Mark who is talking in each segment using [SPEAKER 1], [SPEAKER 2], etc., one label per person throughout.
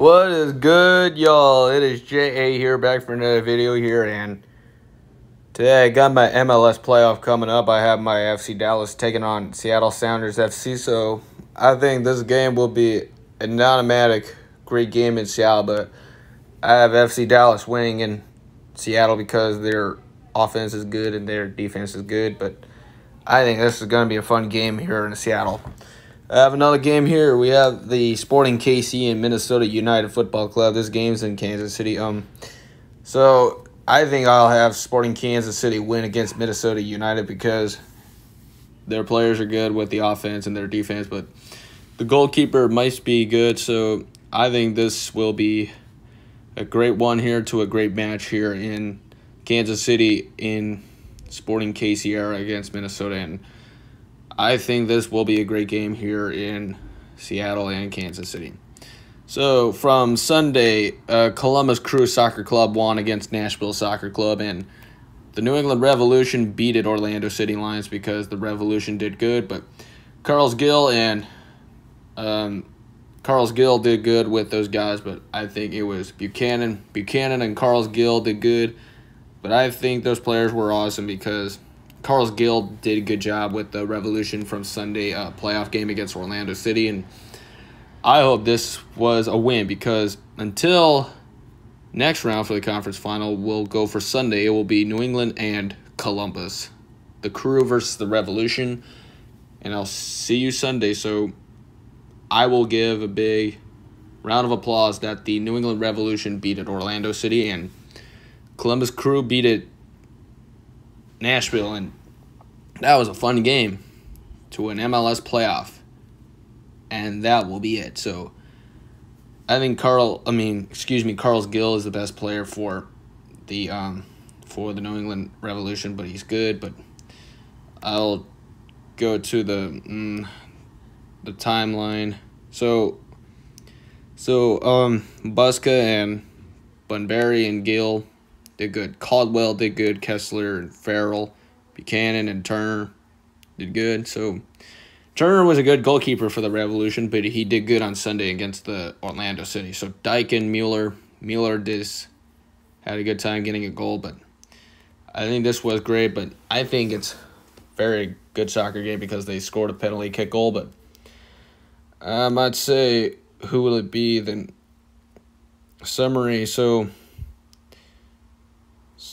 [SPEAKER 1] What is good, y'all? It is J.A. here, back for another video here, and today I got my MLS playoff coming up. I have my FC Dallas taking on Seattle Sounders FC, so I think this game will be an automatic great game in Seattle, but I have FC Dallas winning in Seattle because their offense is good and their defense is good, but I think this is going to be a fun game here in Seattle. I have another game here. We have the Sporting KC and Minnesota United Football Club. This game's in Kansas City. So I think I'll have Sporting Kansas City win against Minnesota United because their players are good with the offense and their defense, but the goalkeeper might be good. So I think this will be a great one here to a great match here in Kansas City in Sporting KC era against Minnesota, and I think this will be a great game here in Seattle and Kansas City. So from Sunday, Columbus Crew Soccer Club won against Nashville Soccer Club, and the New England Revolution beat Orlando City Lions because the Revolution did good, but Carlos Gill did good with those guys, but I think it was Buchanan and Carlos Gill did good, but I think those players were awesome because Carlos Gill did a good job with the Revolution from Sunday playoff game against Orlando City, and I hope this was a win because until next round for the conference final will go for Sunday, it will be New England and Columbus, the Crew versus the Revolution, and I'll see you Sunday. So I will give a big round of applause that the New England Revolution beat Orlando City and Columbus Crew beat Nashville, and that was a fun game to an MLS playoff, and that will be it. So I think Carlos Gill is the best player for the New England Revolution, but he's good. But I'll go to the timeline. So Busca and Bunbury and Gill did good. Caldwell did good. Kessler and Farrell, Buchanan and Turner did good. So Turner was a good goalkeeper for the Revolution, but he did good on Sunday against the Orlando City. So Dyke and Mueller had a good time getting a goal, but I think this was great. But I think it's a very good soccer game because they scored a penalty kick goal. But I might say, who will it be? Then summary. So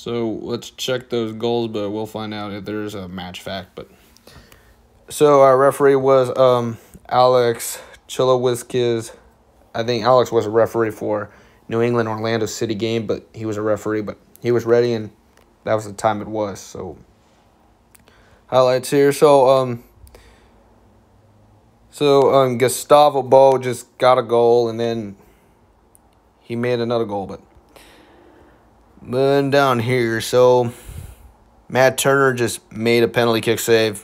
[SPEAKER 1] let's check those goals, but we'll find out if there's a match fact. But so our referee was Alex Chilowiskis. I think Alex was a referee for New England Orlando City game, but he was a referee, but he was ready, and that was the time it was. So highlights here. So Gustavo Bo just got a goal, and then he made another goal, but moving down here, so Matt Turner just made a penalty kick save.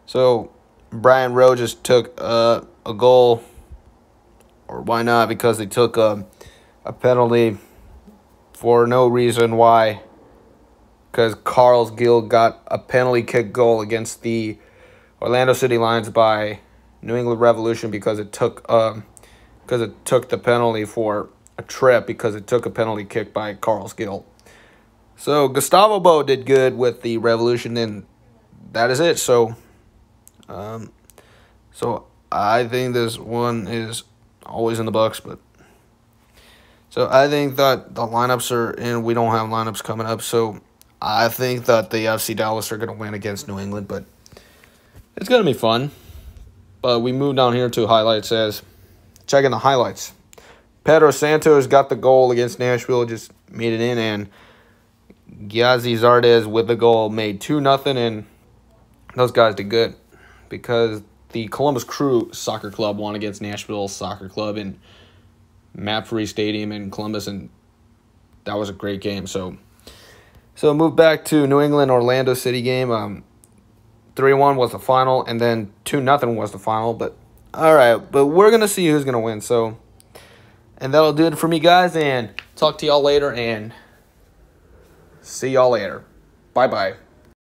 [SPEAKER 1] So Brian Rowe just took a goal, or why not? Because they took a penalty for no reason. Why? Because Carlos Gill got a penalty kick goal against the Orlando City Lions by New England Revolution because it took the penalty for a trip because it took a penalty kick by Carlos Gill. So Gustavo Bo did good with the Revolution, and that is it. So I think this one is always in the books, but so I think that the lineups are in. We don't have lineups coming up, so I think that the FC Dallas are going to win against New England, but it's going to be fun. But we move down here to highlights as checking the highlights. Pedro Santos got the goal against Nashville, just made it in, and Giazzi Zardes with the goal made 2-0, and those guys did good because the Columbus Crew Soccer Club won against Nashville Soccer Club in MAPFRE Stadium in Columbus, and that was a great game. So move back to New England Orlando City game. 3-1 was the final, and then 2-0 was the final. But all right, but we're gonna see who's gonna win. So. And that'll do it for me, guys, and talk to y'all later, and see y'all later. Bye-bye.